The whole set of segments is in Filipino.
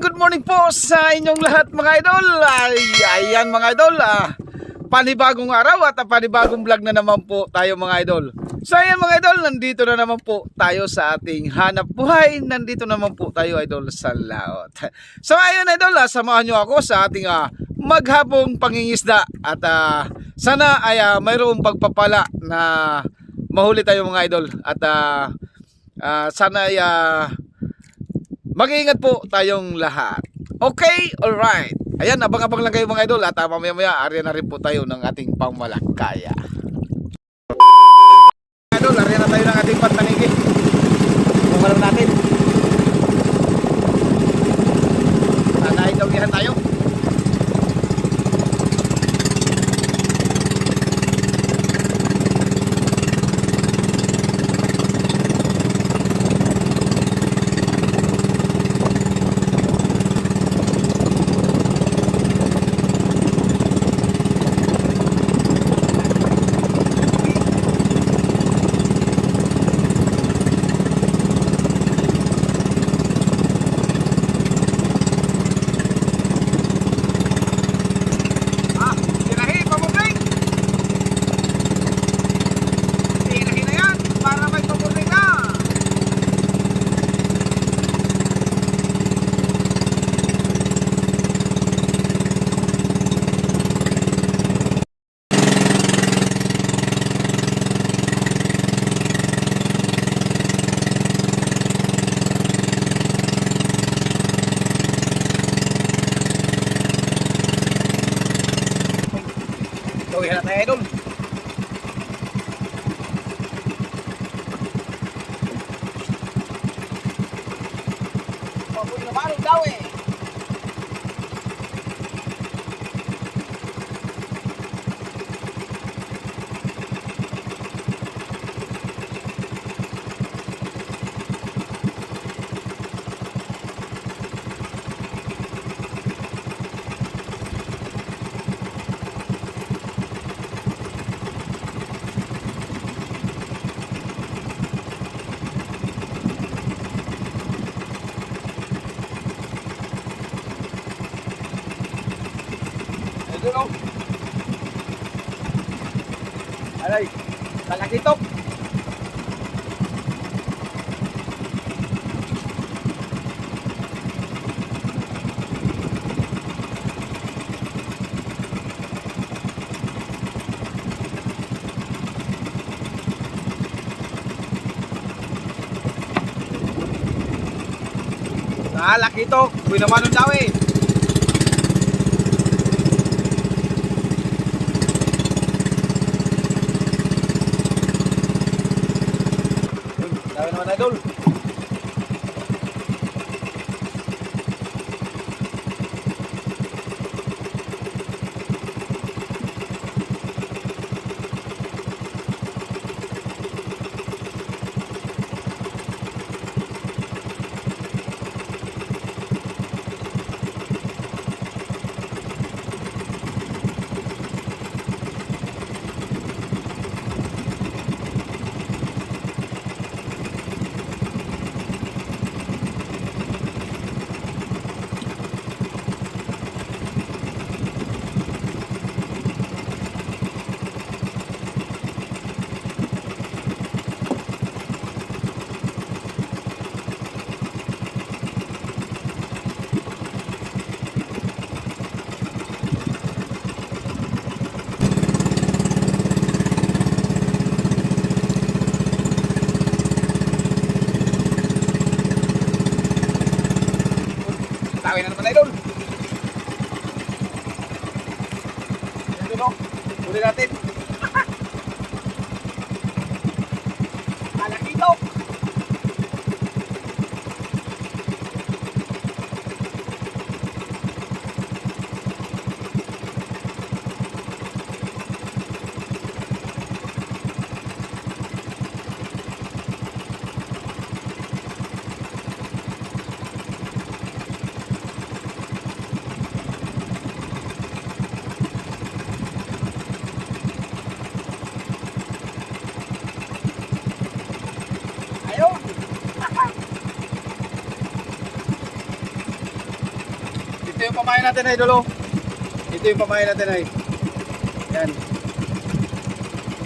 good morning po sa inyong lahat mga idol. Ayan mga idol, panibagong araw at panibagong vlog na naman po tayo mga idol. So ayan mga idol, nandito na naman po tayo sa ating hanap buhay. Nandito naman po tayo idol sa laot. So ayun idol, samahan nyo ako sa ating maghapong pangingisda. At sana ay mayroong pagpapala na mahuli tayo mga idol. At sana ay mag-iingat po tayong lahat. Okay, alright. Ayan, abang-abang lang kayo mga idol. At mamaya-maya, ariyan na rin po tayo ng ating pangmalakaya. Idol, ariyan na tayo ng ating pantanigi. Pumalam natin. Sana ay dawihan tayo. Dawihan na tayo idol. Papunin na marong dawi. Aray, talakitok. Talakitok, buwi naman ng dawi. Naman idol. Tawin na naman idol. Yan dun o. Huli natin. Talakitok. pamain natin ay idol. Ito yung pamain natin ay. Yan.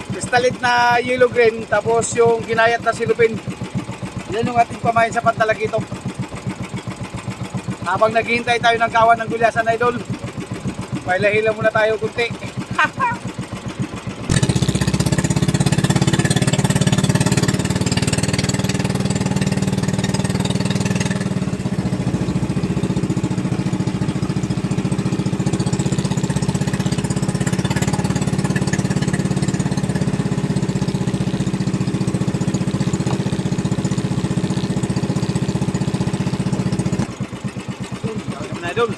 Kristalit na yellow green, tapos yung ginayat na silupin. Yan yung ating pamain sa Pantalagitok. Habang naghihintay tayo ng kawan ng gulyasan idol, pailahila muna tayo kunti. Idol.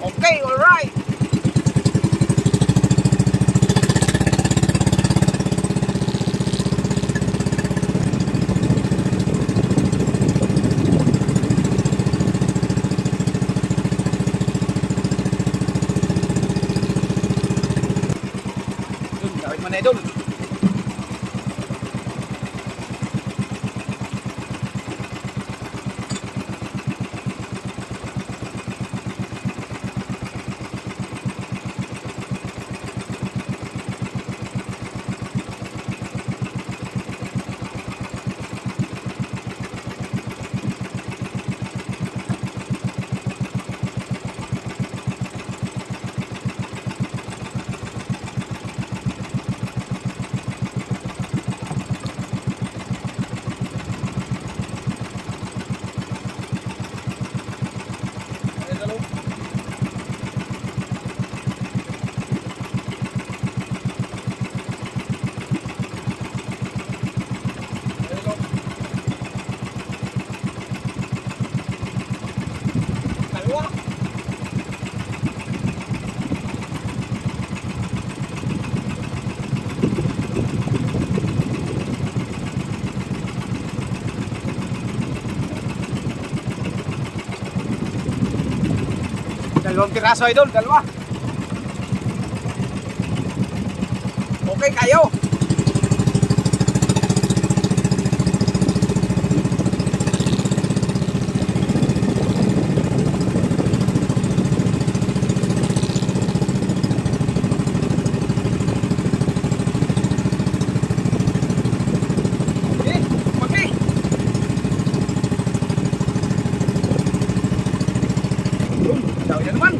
Okay, all right. Yun, gawin mo na idol. Dalawang piraso idol, dalawa. Okay kayo. Daw yan naman.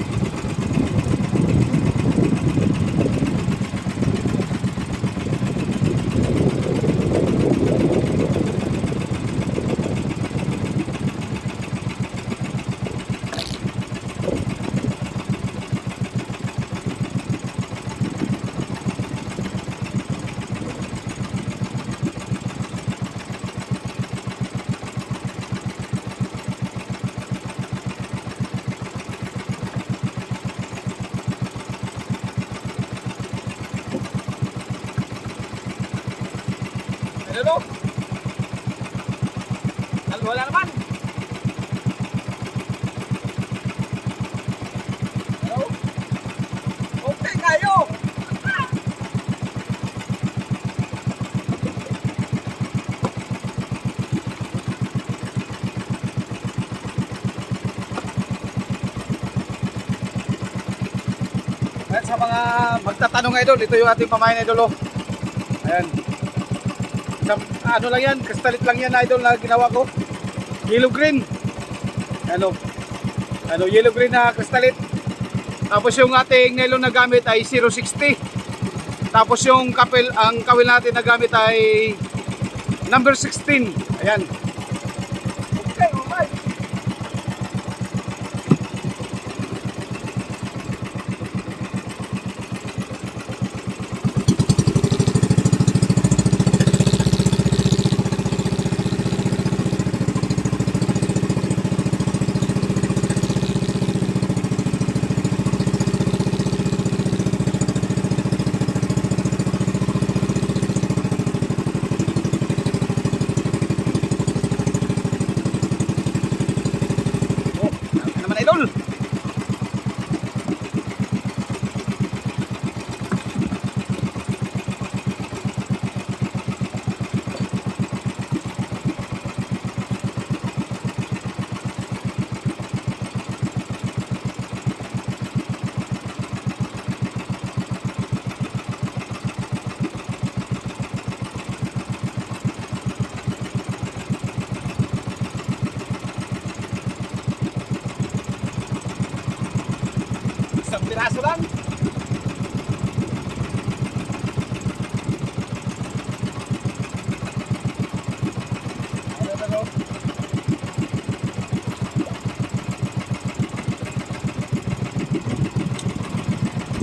Hello? Wala naman. Hello? Okay kayo. At sa mga magtatanong idol, ito yung ating pamain idol. Ayan. Ano lang yan, kristalit lang yan idol na ginawa ko. Yellow green. Ano yellow green na kristalit. Tapos yung ating nylon na gamit ay 060. Tapos yung ang kawil natin na gamit ay number 16. Ayan. Okay, alright. idol. Isang piraso lang.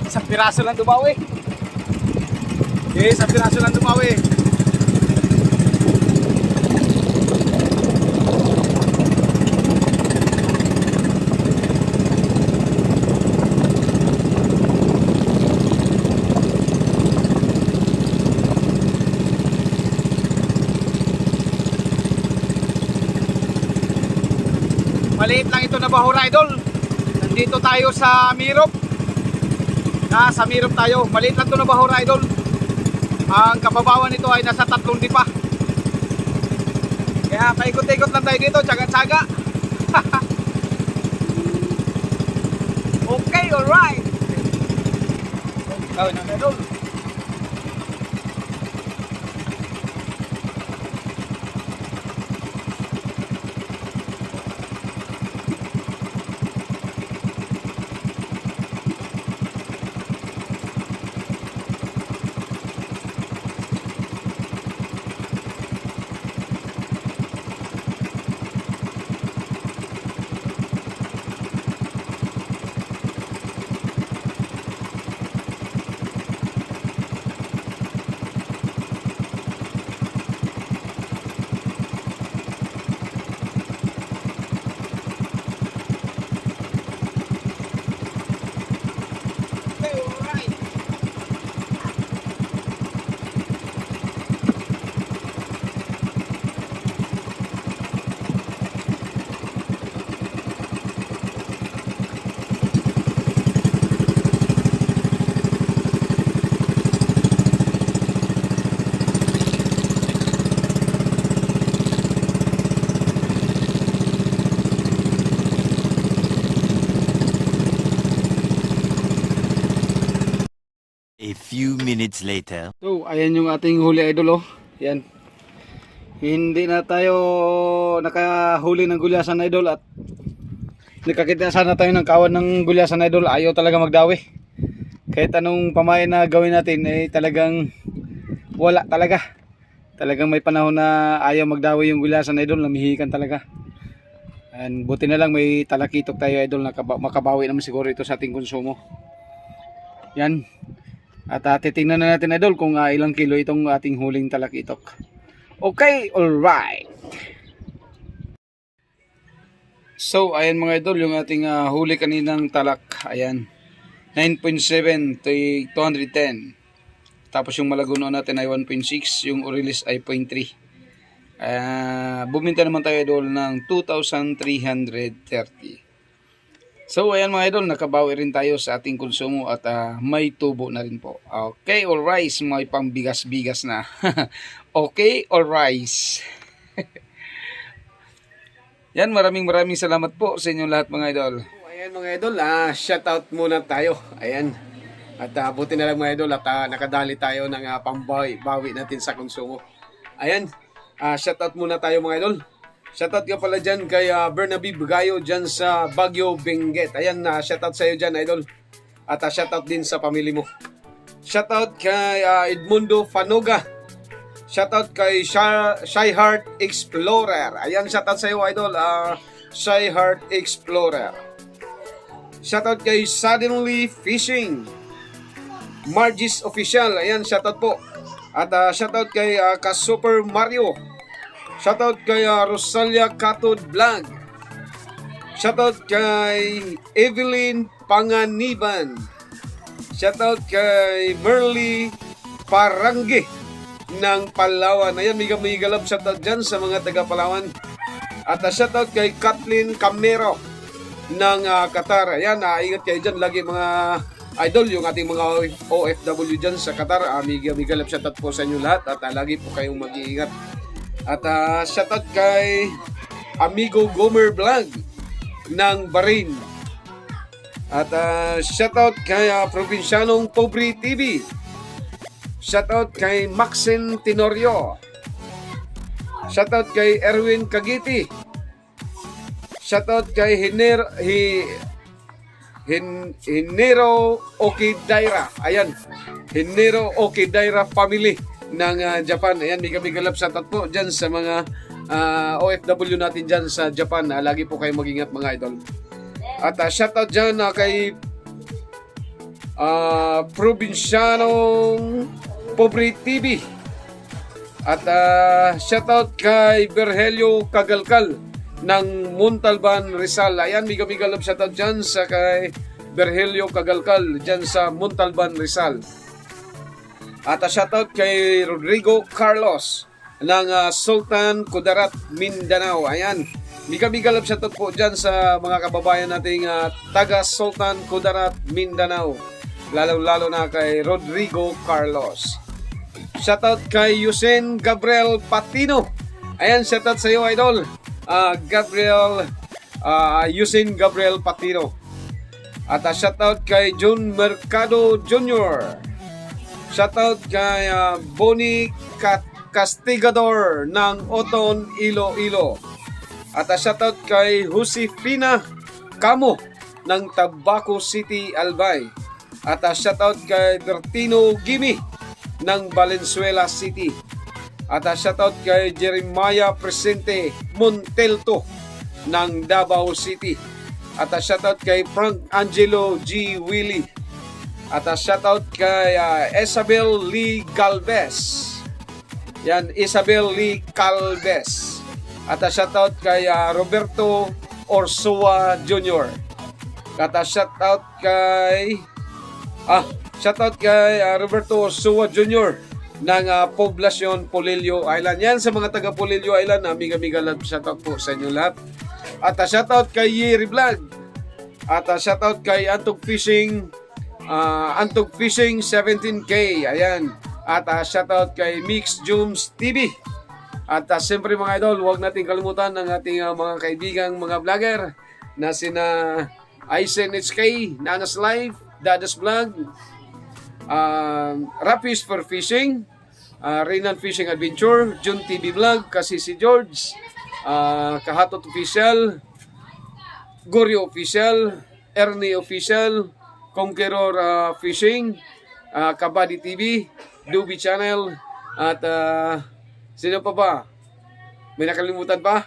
Isang piraso lang dumawi. Okay, isang piraso lang dumawi. Maliit lang ito na bahura idol. Nandito tayo sa Mirop. Sa Mirop tayo. Maliit lang ito na bahura idol. Ang kababawan nito ay nasa 3 dipa. Kaya paikot-ikot lang tayo dito. Tsaga-tsaga. Okay, alright. Gawin natin idol. A few minutes later. So, ayan yung ating huli idol oh. Yan. Hindi na tayo nakahuli ng gulyasan idol at nakakita sana tayo ng kawan ng gulyasan idol. Ayaw talaga magdawi. Kahit anong pamain na gawin natin eh talagang wala talaga. Talagang may panahon na ayaw magdawi yung gulyasan idol. Namihikan talaga. And buti na lang may talakitok tayo idol na makabawi naman siguro ito sa ating konsumo. Yan. At titingnan na natin idol kung ilang kilo itong ating huling talakitok. Okay, alright. So, ayan mga idol, yung ating huli kaninang talak. Ayan, 9.7 to 210. Tapos yung malaguno natin ay 1.6. Yung Orilis ay 0.3. Buminta naman tayo idol ng 2,330. So ayan mga idol, nakabawi rin tayo sa ating konsumo at may tubo na rin po. Okay, all rice, may pambigas-bigas na. Okay, all rice. Yan, maraming salamat po sa inyong lahat mga idol. Ayan mga idol, shout out muna tayo. Ayan. At buti na lang mga idol at nakadali tayo ng pambawi natin sa konsumo. Ayan, shout out muna tayo mga idol. Shoutout ka pala dyan kay Bernabe Bugayo dyan sa Baguio, Benguet. Ayan, shoutout sa iyo dyan, idol. At shoutout din sa pamilya mo. Shoutout kay Edmundo Fanoga. Shoutout kay Shy Heart Explorer. Ayan, shoutout sa iyo, idol. Shy Heart Explorer. Shoutout kay Suddenly Fishing. Margis Official. Ayan, shoutout po. At shoutout kay Ka-Super Mario. Shoutout kay Rosalia Katod Vlog. Shoutout kay Evelyn Panganiban. Shoutout kay Merly Parange ng Palawan. Ayan, may galap shoutout dyan sa mga taga Palawan. At shoutout kay Kathleen Camero. ng Qatar. Ayan, ingat kayo dyan lagi mga idol, yung ating mga OFW dyan sa Qatar. Migalap shoutout po sa inyo lahat at lagi po kayong mag-iingat. At shoutout kay Amigo Gomer Vlog ng Bahrain. At shoutout kay Provincianong Pobre TV. Shoutout kay Maxine Tenorio. Shoutout kay Erwin Cagiti. Shoutout kay Hinero Okidaira. Ayan, Hinero Okidaira family ng Japan. Ayan, migalap shoutout po dyan sa mga OFW natin dyan sa Japan. Lagi po kayong mag-ingat mga idol. At shoutout dyan kay Provincianong Pobre TV. At shoutout kay Virgelio Cagalcal ng Montalban, Rizal. Ayan, migalap shoutout dyan sa kay Virgelio Cagalcal dyan sa Montalban, Rizal. At shoutout kay Rodrigo Carlos ng Sultan Kudarat, Mindanao. Ayan, migalap shoutout po dyan sa mga kababayan nating taga Sultan Kudarat, Mindanao. Lalo na kay Rodrigo Carlos. Shoutout kay Yusen Gabriel Patino. Ayan, shoutout sa iyo, idol. Yusen Gabriel Patino. At shoutout kay John Mercado Jr. Shoutout kay Bonnie Castigador ng Oton, Iloilo. At shoutout kay Josefina Camo ng Tabaco City, Albay. At shoutout kay Bertino Gimi ng Valenzuela City. At shoutout kay Jeremiah Presente Montelto ng Davao City. At shoutout kay Frank Angelo G. Willie. At shoutout kay Isabel Lee Galvez. Yan, Isabel Lee Calvez. At shoutout kay Roberto Orsua Jr. At shoutout kay Roberto Orsua Jr. ng Poblacion Polillo Island. Yan sa mga taga Polillo Island, migalap shoutout po sa inyo lahat. At shoutout kay Yeri Vlog. At shoutout kay Antog Fishing 17K. Ayan. At shoutout kay Mix Jooms TV. At siyempre mga idol, huwag natin kalimutan ng ating mga kaibigang mga vlogger na sina Aizen HK, Nanas Live, Dadas Vlog, Rapis for Fishing, Renan Fishing Adventure, Jun TV Vlog, kasi si George, Kahatot Official, Gorio Official, Ernie Official, Conqueror Fishing, Kabady TV, Dubi Channel, at sino pa ba? May nakalimutan pa?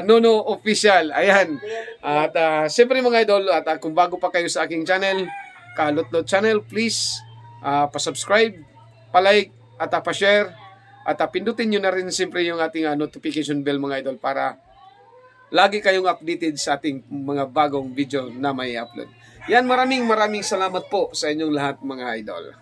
Nono Official. Ayan. At siyempre mga idol, at kung bago pa kayo sa aking channel, Kalotlot Channel, please pa-subscribe, pa-like, at pa-share, at pindutin nyo na rin siyempre yung ating notification bell mga idol para lagi kayong updated sa ating mga bagong video na may upload. Yan, maraming salamat po sa inyong lahat mga idol.